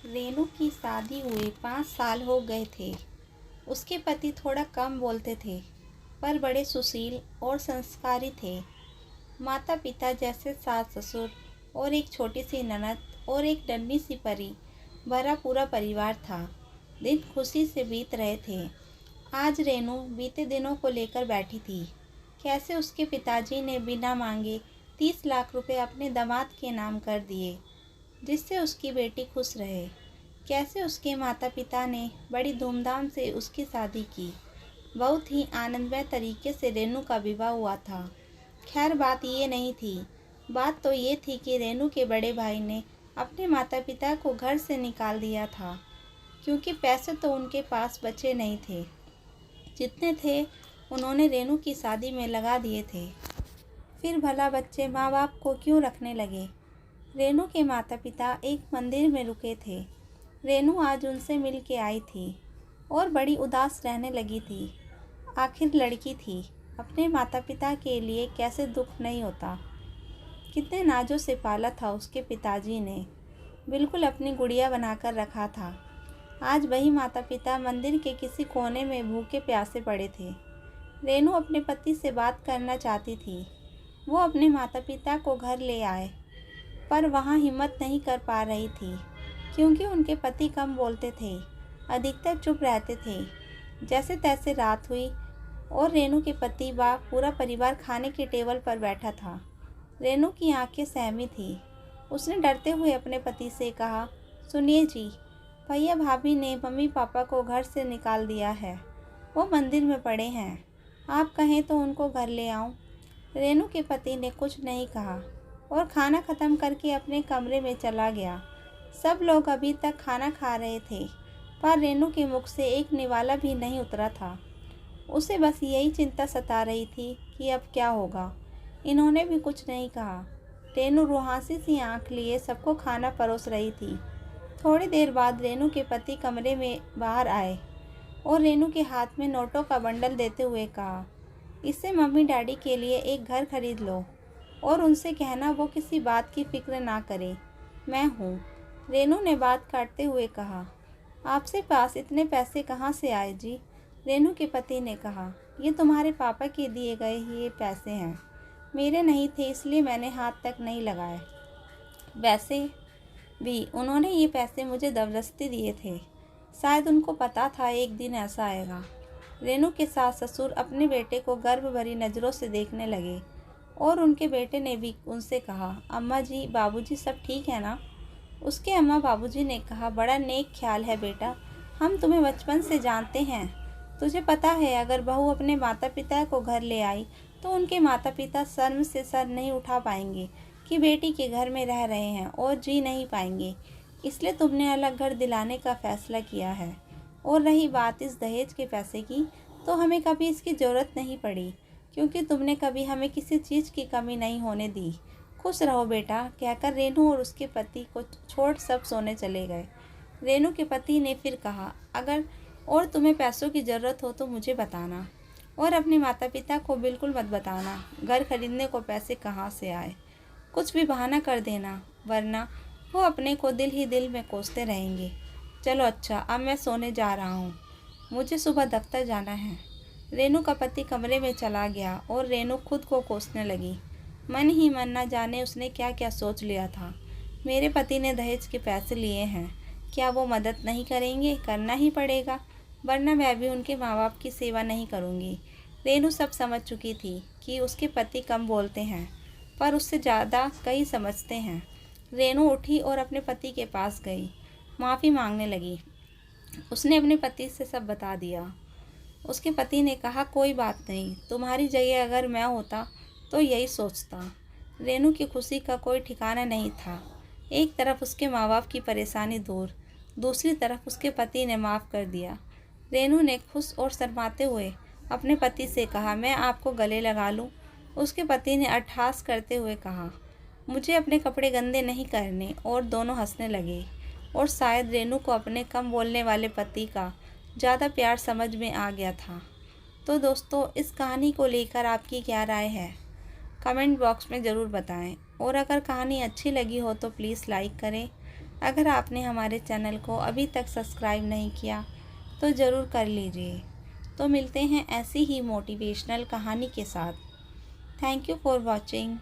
रेनू की शादी हुए 5 साल हो गए थे। उसके पति थोड़ा कम बोलते थे, पर बड़े सुशील और संस्कारी थे। माता पिता जैसे सास ससुर और एक छोटी सी ननद और एक नन्ही सी परी भरा पूरा परिवार था। दिन खुशी से बीत रहे थे। आज रेनू बीते दिनों को लेकर बैठी थी। कैसे उसके पिताजी ने बिना मांगे 30 लाख रुपए अपने दामाद के नाम कर दिए, जिससे उसकी बेटी खुश रहे। कैसे उसके माता पिता ने बड़ी धूमधाम से उसकी शादी की। बहुत ही आनंदमय तरीके से रेनू का विवाह हुआ था। खैर, बात ये नहीं थी। बात तो ये थी कि रेनू के बड़े भाई ने अपने माता पिता को घर से निकाल दिया था, क्योंकि पैसे तो उनके पास बचे नहीं थे। जितने थे उन्होंने रेनू की शादी में लगा दिए थे। फिर भला बच्चे माँ बाप को क्यों रखने लगे। रेनू के माता पिता एक मंदिर में रुके थे। रेनू आज उनसे मिल के आई थी और बड़ी उदास रहने लगी थी। आखिर लड़की थी, अपने माता पिता के लिए कैसे दुख नहीं होता। कितने नाजों से पाला था उसके पिताजी ने, बिल्कुल अपनी गुड़िया बनाकर रखा था। आज वही माता पिता मंदिर के किसी कोने में भूखे प्यासे पड़े थे। रेनू अपने पति से बात करना चाहती थी। वो अपने माता पिता को घर ले आए, पर वहाँ हिम्मत नहीं कर पा रही थी, क्योंकि उनके पति कम बोलते थे, अधिकतर चुप रहते थे। जैसे तैसे रात हुई और रेनू के पति व पूरा परिवार खाने के टेबल पर बैठा था। रेनू की आंखें सहमी थी। उसने डरते हुए अपने पति से कहा, सुनिए जी, भैया भाभी ने मम्मी पापा को घर से निकाल दिया है। वो मंदिर में पड़े हैं। आप कहें तो उनको घर ले आऊं। रेनू के पति ने कुछ नहीं कहा और खाना ख़त्म करके अपने कमरे में चला गया। सब लोग अभी तक खाना खा रहे थे, पर रेनू के मुख से एक निवाला भी नहीं उतरा था। उसे बस यही चिंता सता रही थी कि अब क्या होगा। इन्होंने भी कुछ नहीं कहा। रेनू रुहासी सी आंख लिए सबको खाना परोस रही थी। थोड़ी देर बाद रेनू के पति कमरे में बाहर आए और रेनू के हाथ में नोटों का बंडल देते हुए कहा, इससे मम्मी डैडी के लिए एक घर खरीद लो और उनसे कहना वो किसी बात की फिक्र ना करें, मैं हूँ। रेनू ने बात काटते हुए कहा, आपसे पास इतने पैसे कहाँ से आए जी। रेनू के पति ने कहा, ये तुम्हारे पापा के दिए गए ये पैसे हैं, मेरे नहीं थे, इसलिए मैंने हाथ तक नहीं लगाए। वैसे भी उन्होंने ये पैसे मुझे ज़बरदस्ती दिए थे। शायद उनको पता था एक दिन ऐसा आएगा। रेनू के सास ससुर अपने बेटे को गर्व भरी नज़रों से देखने लगे और उनके बेटे ने भी उनसे कहा, अम्मा जी, बाबूजी सब ठीक है ना। उसके अम्मा बाबूजी ने कहा, बड़ा नेक ख्याल है बेटा, हम तुम्हें बचपन से जानते हैं। तुझे पता है अगर बहू अपने माता पिता को घर ले आई तो उनके माता पिता शर्म से सर नहीं उठा पाएंगे कि बेटी के घर में रह रहे हैं और जी नहीं पाएंगे। इसलिए तुमने अलग घर दिलाने का फैसला किया है। और रही बात इस दहेज के पैसे की, तो हमें कभी इसकी ज़रूरत नहीं पड़ी, क्योंकि तुमने कभी हमें किसी चीज़ की कमी नहीं होने दी। खुश रहो बेटा, कहकर रेनू और उसके पति को छोड़ सब सोने चले गए। रेनू के पति ने फिर कहा, अगर और तुम्हें पैसों की ज़रूरत हो तो मुझे बताना, और अपने माता पिता को बिल्कुल मत बताना घर खरीदने को पैसे कहाँ से आए। कुछ भी बहाना कर देना, वरना वो अपने को दिल ही दिल में कोसते रहेंगे। चलो अच्छा, अब मैं सोने जा रहा हूँ, मुझे सुबह दफ्तर जाना है। रेनू का पति कमरे में चला गया और रेनू खुद को कोसने लगी। मन ही मन न जाने उसने क्या क्या सोच लिया था। मेरे पति ने दहेज के पैसे लिए हैं, क्या वो मदद नहीं करेंगे? करना ही पड़ेगा, वरना मैं भी उनके माँ बाप की सेवा नहीं करूँगी। रेनू सब समझ चुकी थी कि उसके पति कम बोलते हैं, पर उससे ज़्यादा कई समझते हैं। रेनू उठी और अपने पति के पास गई, माफ़ी मांगने लगी। उसने अपने पति से सब बता दिया। उसके पति ने कहा, कोई बात नहीं, तुम्हारी जगह अगर मैं होता तो यही सोचता। रेनू की खुशी का कोई ठिकाना नहीं था। एक तरफ उसके माँ बाप की परेशानी दूर, दूसरी तरफ उसके पति ने माफ़ कर दिया। रेनू ने खुश और शर्माते हुए अपने पति से कहा, मैं आपको गले लगा लूं। उसके पति ने अट्टहास करते हुए कहा, मुझे अपने कपड़े गंदे नहीं करने, और दोनों हंसने लगे। और शायद रेनू को अपने कम बोलने वाले पति का ज़्यादा प्यार समझ में आ गया था। तो दोस्तों, इस कहानी को लेकर आपकी क्या राय है, कमेंट बॉक्स में ज़रूर बताएं। और अगर कहानी अच्छी लगी हो तो प्लीज़ लाइक करें। अगर आपने हमारे चैनल को अभी तक सब्सक्राइब नहीं किया तो ज़रूर कर लीजिए। तो मिलते हैं ऐसी ही मोटिवेशनल कहानी के साथ। Thank you for watching.